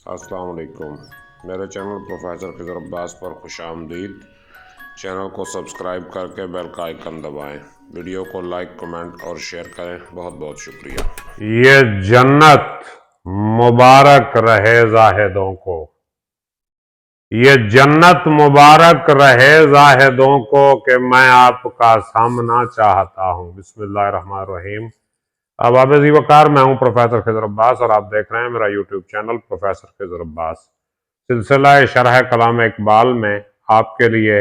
السلام علیکم، میرے چینل پروفیسر خضر عباس پر خوش آمدید۔ چینل کو سبسکرائب کر کے بیل کا آئیکن دبائیں، ویڈیو کو لائک کمنٹ اور شیئر کریں۔ بہت بہت شکریہ۔ یہ جنت مبارک رہے زاہدوں کو، یہ جنت مبارک رہے زاہدوں کو کہ میں آپ کا سامنا چاہتا ہوں۔ بسم اللہ الرحمن الرحیم۔ اب عزیز وقار، میں ہوں پروفیسر خضر عباس اور آپ دیکھ رہے ہیں میرا یوٹیوب چینل پروفیسر خضر عباس۔ سلسلہ شرح کلام اقبال میں آپ کے لیے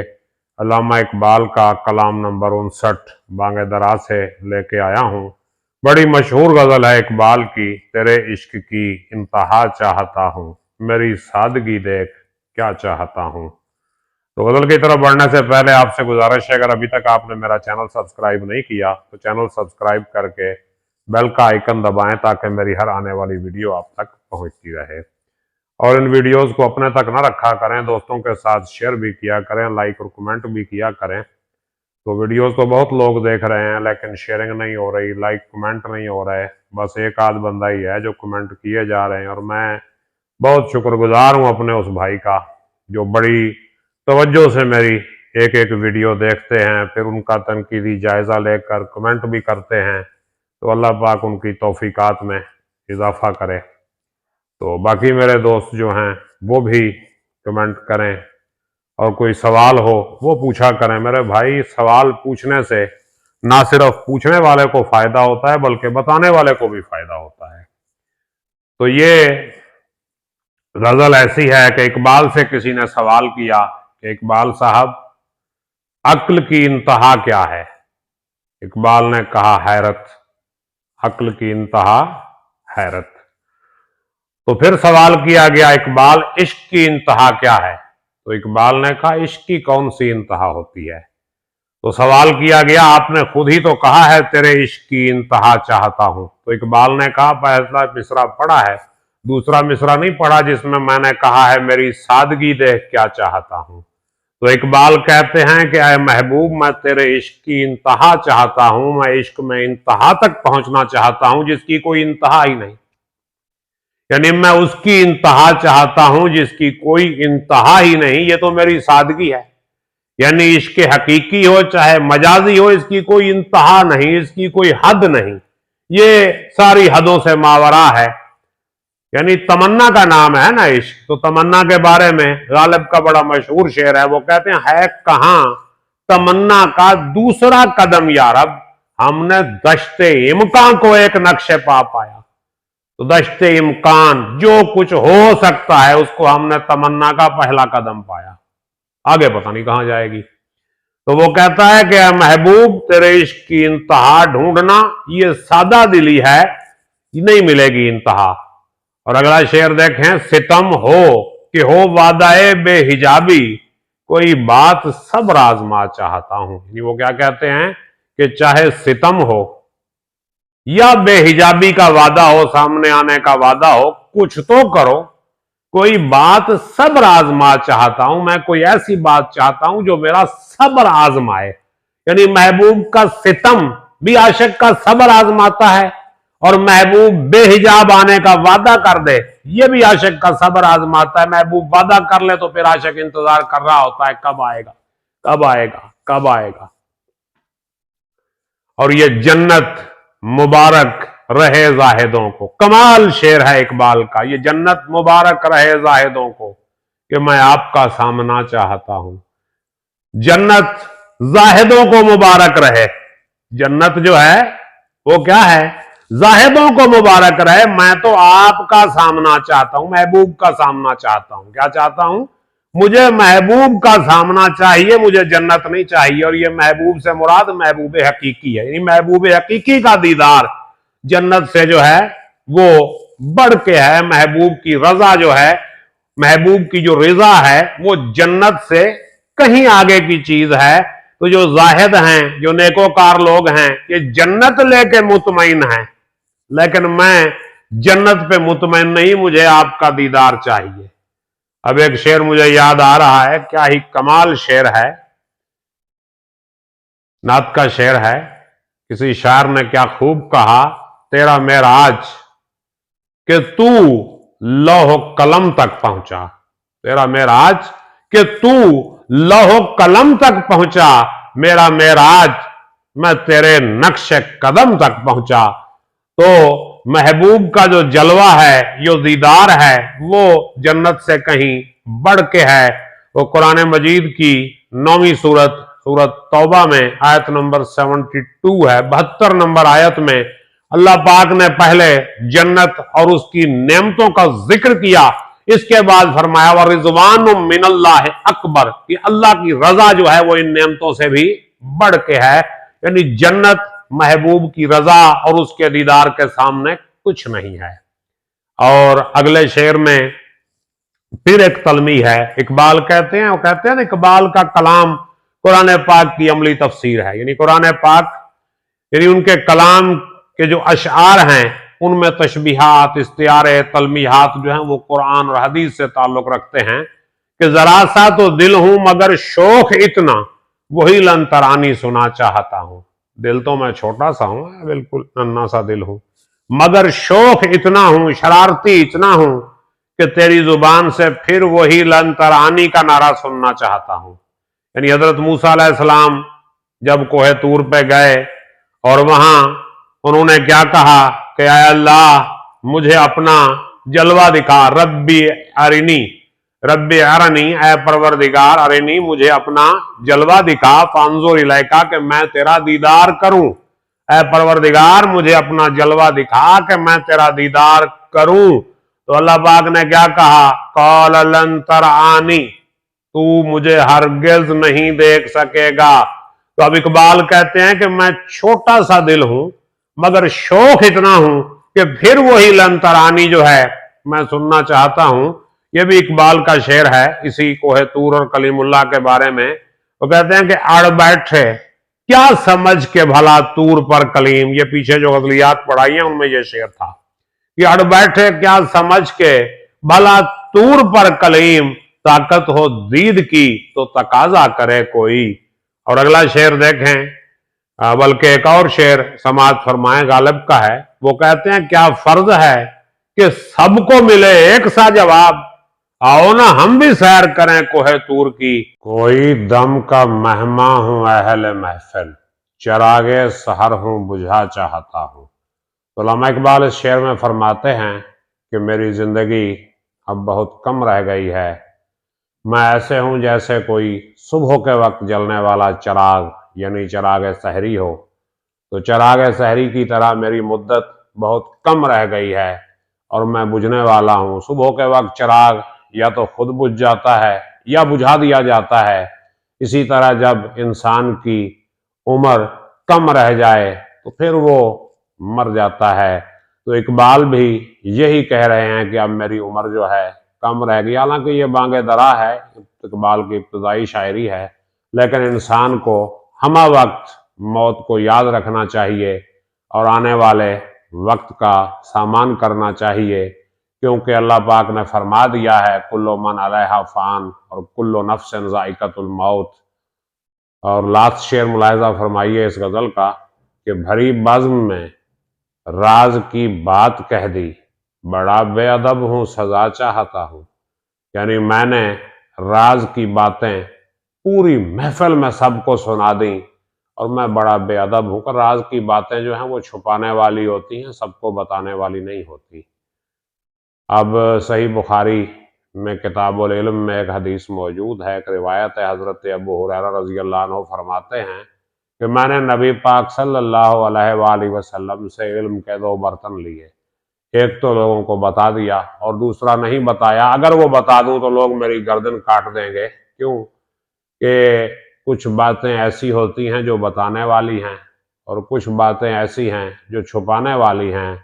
علامہ اقبال کا کلام نمبر 59 بانگ درا سے لے کے آیا ہوں۔ بڑی مشہور غزل ہے اقبال کی، تیرے عشق کی انتہا چاہتا ہوں، میری سادگی دیکھ کیا چاہتا ہوں۔ تو غزل کی طرف بڑھنے سے پہلے آپ سے گزارش ہے، اگر ابھی تک آپ نے میرا چینل سبسکرائب نہیں کیا تو چینل سبسکرائب کر کے بیل کا آئیکن دبائیں تاکہ میری ہر آنے والی ویڈیو آپ تک پہنچتی رہے۔ اور ان ویڈیوز کو اپنے تک نہ رکھا کریں، دوستوں کے ساتھ شیئر بھی کیا کریں، لائک اور کمنٹ بھی کیا کریں۔ تو ویڈیوز تو بہت لوگ دیکھ رہے ہیں لیکن شیئرنگ نہیں ہو رہی، لائک کمنٹ نہیں ہو رہے، بس ایک آدھ بندہ ہی ہے جو کمنٹ کیے جا رہے ہیں۔ اور میں بہت شکر گزار ہوں اپنے اس بھائی کا جو بڑی توجہ سے میری ایک ایک ویڈیو دیکھتے ہیں، پھر ان کا تنقیدی جائزہ لے کر کمنٹ بھی کرتے ہیں۔ تو اللہ پاک ان کی توفیقات میں اضافہ کرے۔ تو باقی میرے دوست جو ہیں وہ بھی کمنٹ کریں، اور کوئی سوال ہو وہ پوچھا کریں۔ میرے بھائی، سوال پوچھنے سے نہ صرف پوچھنے والے کو فائدہ ہوتا ہے بلکہ بتانے والے کو بھی فائدہ ہوتا ہے۔ تو یہ غزل ایسی ہے کہ اقبال سے کسی نے سوال کیا کہ اقبال صاحب، عقل کی انتہا کیا ہے؟ اقبال نے کہا حیرت، عقل کی انتہا حیرت۔ تو پھر سوال کیا گیا اقبال، عشق کی انتہا کیا ہے؟ تو اقبال نے کہا عشق کی کون سی انتہا ہوتی ہے؟ تو سوال کیا گیا، آپ نے خود ہی تو کہا ہے تیرے عشق کی انتہا چاہتا ہوں۔ تو اقبال نے کہا پہلا مصرع پڑھا ہے، دوسرا مصرع نہیں پڑھا جس میں میں نے کہا ہے میری سادگی دیکھ کیا چاہتا ہوں۔ تو اقبال کہتے ہیں کہ اے محبوب، میں تیرے عشق کی انتہا چاہتا ہوں، میں عشق میں انتہا تک پہنچنا چاہتا ہوں جس کی کوئی انتہا ہی نہیں، یعنی میں اس کی انتہا چاہتا ہوں جس کی کوئی انتہا ہی نہیں۔ یہ تو میری سادگی ہے، یعنی عشق حقیقی ہو چاہے مجازی ہو، اس کی کوئی انتہا نہیں، اس کی کوئی حد نہیں، یہ ساری حدوں سے ماورا ہے۔ یعنی تمنا کا نام ہے نا عشق، تو تمنا کے بارے میں غالب کا بڑا مشہور شعر ہے، وہ کہتے ہیں ہے کہاں تمنا کا دوسرا قدم یا رب، ہم نے دشت امکان کو ایک نقش پا پایا۔ تو دشت امکان جو کچھ ہو سکتا ہے اس کو ہم نے تمنا کا پہلا قدم پایا، آگے پتہ نہیں کہاں جائے گی۔ تو وہ کہتا ہے کہ اے محبوب، تیرے عشق کی انتہا ڈھونڈنا یہ سادہ دلی ہے، نہیں ملے گی انتہا۔ اور اگلا شعر دیکھیں، ستم ہو کہ ہو وعدہ بے حجابی، کوئی بات صبر آزما چاہتا ہوں۔ یعنی وہ کیا کہتے ہیں کہ چاہے ستم ہو یا بے حجابی کا وعدہ ہو، سامنے آنے کا وعدہ ہو، کچھ تو کرو، کوئی بات صبر آزما چاہتا ہوں، میں کوئی ایسی بات چاہتا ہوں جو میرا صبر آزمائے۔ یعنی محبوب کا ستم بھی عاشق کا صبر آزماتا ہے، اور محبوب بے حجاب آنے کا وعدہ کر دے یہ بھی عاشق کا صبر آزماتا ہے۔ محبوب وعدہ کر لے تو پھر عاشق انتظار کر رہا ہوتا ہے کب آئے گا، کب آئے گا، کب آئے گا۔ اور یہ جنت مبارک رہے زاہدوں کو، کمال شعر ہے اقبال کا، یہ جنت مبارک رہے زاہدوں کو کہ میں آپ کا سامنا چاہتا ہوں۔ جنت زاہدوں کو مبارک رہے، جنت جو ہے وہ کیا ہے؟ زاہدوں کو مبارک رہے، میں تو آپ کا سامنا چاہتا ہوں، محبوب کا سامنا چاہتا ہوں۔ کیا چاہتا ہوں؟ مجھے محبوب کا سامنا چاہیے، مجھے جنت نہیں چاہیے۔ اور یہ محبوب سے مراد محبوب حقیقی ہے، یعنی محبوب حقیقی کا دیدار جنت سے جو ہے وہ بڑھ کے ہے۔ محبوب کی رضا جو ہے، محبوب کی جو رضا ہے وہ جنت سے کہیں آگے کی چیز ہے۔ تو جو زاہد ہیں، جو نیکوکار لوگ ہیں، یہ جنت لے کے مطمئن ہیں، لیکن میں جنت پہ مطمئن نہیں، مجھے آپ کا دیدار چاہیے۔ اب ایک شعر مجھے یاد آ رہا ہے، کیا ہی کمال شعر ہے، نعت کا شعر ہے۔ کسی شاعر نے کیا خوب کہا، تیرا معراج کہ تو लौह कलम तक पहुंचा। तेरा मेराज कि तू लौह कलम तक पहुंचा, मेरा मेराज मैं तेरे नक्शे कदम तक पहुंचा। तो महबूब का जो जलवा है, जो दीदार है, वो जन्नत से कहीं बढ़ के है। वो कुरान मजीद की 9वीं सूरत तौबा में आयत नंबर 72 है। 72 नंबर आयत में अल्लाह पाक ने पहले जन्नत और उसकी नेमतों का जिक्र किया, इसके बाद फरमाया व रिजवान मिनल्लाह अकबर, कि अल्लाह की रजा जो है वो इन नेमतों से भी बढ़ के है। यानी जन्नत महबूब की रजा और उसके दीदार के सामने कुछ नहीं है। और अगले शेर में फिर एक तलमी है। इकबाल कहते हैं, वो कहते हैं ना, इकबाल का कलाम कुरान पाक की अमली तफसीर है। यानी कुरान पाक, यानी उनके कलाम के जो अशआर हैं उनमें तशबीहात, इस्तियारे, तलमीहात जो हैं वो कुरान और हदीस से ताल्लुक रखते हैं कि जरा सा तो दिल हूं मगर शौक इतना, वही लंतरानी सुना चाहता हूं। दिल तो मैं छोटा सा हूं, बिल्कुल नन्ना सा दिल हूं, मगर शौक इतना हूं, शरारती इतना हूं कि तेरी जुबान से फिर वही लंतरानी का नारा सुनना चाहता हूं। यानी हजरत मूसा अलैहिस्सलाम जब कोहे तूर पे गए और वहां उन्होंने क्या कहा कि आय अल्लाह मुझे अपना जलवा दिखा, रब्बी अरनी, ऐ परवरदिगार अरनी मुझे अपना जलवा दिखा, फांजुर इलैका कि मैं तेरा दीदार करूं, ऐ परवरदिगार मुझे अपना जलवा दिखा कि मैं तेरा दीदार करूं। तो अल्लाह पाक ने क्या कहा, कौल लन तरानी, तू मुझे हरगिज नहीं देख सकेगा। तो अब इकबाल कहते हैं कि मैं छोटा सा दिल हूं मगर शौक इतना हूं कि फिर वही लंतरानी जो है मैं सुनना चाहता हूं। यह भी इकबाल का शेर है इसी कोहे तूर और कलीमुल्लाह के बारे में। वो कहते हैं कि अड़ बैठे क्या समझ के भला तूर पर कलीम, ये पीछे जो गजलियात पढ़ाई है उनमें यह शेर था कि अड़ बैठे क्या समझ के भला तूर पर कलीम, ताकत हो दीद की तो तकाजा करे कोई। और अगला शेर देखें, बल्कि एक और शेर समाज फरमाए गालिब का है। वो कहते हैं क्या फर्ज है कि सबको मिले एक सा जवाब, आओ ना हम भी सैर करें कोहे तूर की। कोई दम का मेहमा हूं अहले महफिल, चरागे सहर हूं बुझा चाहता हूं। तो अल्लामा इकबाल इस शेर में फरमाते हैं कि मेरी जिंदगी अब बहुत कम रह गई है, मैं ऐसे हूं जैसे कोई सुबह के वक्त जलने वाला चिराग, यानी चिराग सहरी हो। तो चिराग सहरी की तरह मेरी मुद्दत बहुत कम रह गई है और मैं बुझने वाला हूं। सुबह के वक्त चिराग या तो खुद बुझ जाता है या बुझा दिया जाता है। इसी तरह जब इंसान की उम्र कम रह जाए तो फिर वो मर जाता है। तो इकबाल भी यही कह रहे हैं कि अब मेरी उम्र जो है कम रह गई। हालांकि ये बांगे दरा है, इकबाल की इब्तदाई शायरी है, लेकिन इंसान को हमा वक्त मौत को याद रखना चाहिए और आने वाले वक्त का सामान करना चाहिए, क्योंकि अल्लाह पाक ने फरमा दिया है कुल्लु मन अलैहा फ़ान और कुल्लु नफ्सिन ज़ाइक़तुल मौत। और लास्ट शेर मुलाहिज़ा फरमाइए इस गज़ल का कि भरी बज़्म में राज की बात कह दी, बड़ा बेअदब हूँ सजा चाहता हूँ। यानी मैंने राज की बातें पूरी महफिल में सबको सुना दी और मैं बड़ा बेअदब हूँ। कि राज की बातें जो हैं वो छुपाने वाली होती हैं, सबको बताने वाली नहीं होती। अब सही बुखारी में किताबुल इल्म में एक हदीस मौजूद है, एक रिवायत है, हज़रत अबू हुरैरा रज़ी अल्लाह अन्हु फरमाते हैं कि मैंने नबी पाक सल्लल्लाहु अलैहि वसल्लम से इल्म के 2 बर्तन लिए, एक तो लोगों को बता दिया और दूसरा नहीं बताया। अगर वो बता दूं तो लोग मेरी गर्दन काट देंगे, क्यों कि कुछ बातें ऐसी होती हैं जो बताने वाली हैं और कुछ बातें ऐसी हैं जो छुपाने वाली हैं।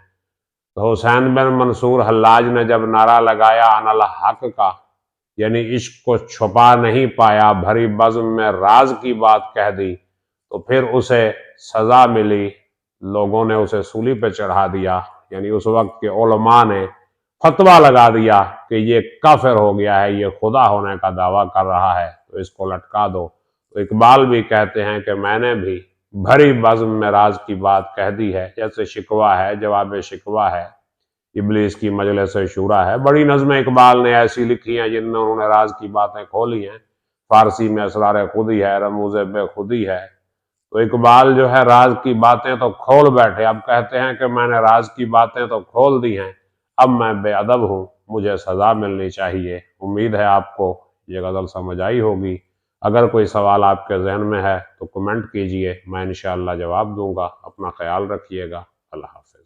तो हुसैन बिन मंसूर हल्लाज ने जब नारा लगाया अनल हक का, यानी इश्क को छुपा नहीं पाया, भरी बज़्म में राज की बात कह दी, तो फिर उसे सजा मिली, लोगों ने उसे सूली पे चढ़ा दिया। यानी उस वक्त के उलमा ने फतवा लगा दिया कि ये काफिर हो गया है, ये खुदा होने का दावा कर रहा है, तो इसको लटका दो। तो इकबाल भी कहते हैं कि मैंने भी भरी बज़्म में राज की बात कह दी है, जैसे शिकवा है, जवाब शिकवा है। इब्लीस की मजलिस शूरा है। बड़ी नज़में इकबाल ने ऐसी लिखी हैं जिनमें उन्होंने राज की बातें खोली हैं। फारसी में असरार खुदी है, रमूज बेखुदी है। तो इकबाल जो है राज की बातें तो खोल बैठे, अब कहते हैं कि मैंने राज की बातें तो खोल दी हैं, अब मैं बेअदब हूँ, मुझे सजा मिलनी चाहिए। उम्मीद है आपको ये गज़ल समझ आई होगी। अगर कोई सवाल आपके जहन में है तो कमेंट कीजिए, मैं इंशाअल्लाह जवाब दूंगा। अपना ख्याल रखिएगा। अल्लाह हाफ़िज़।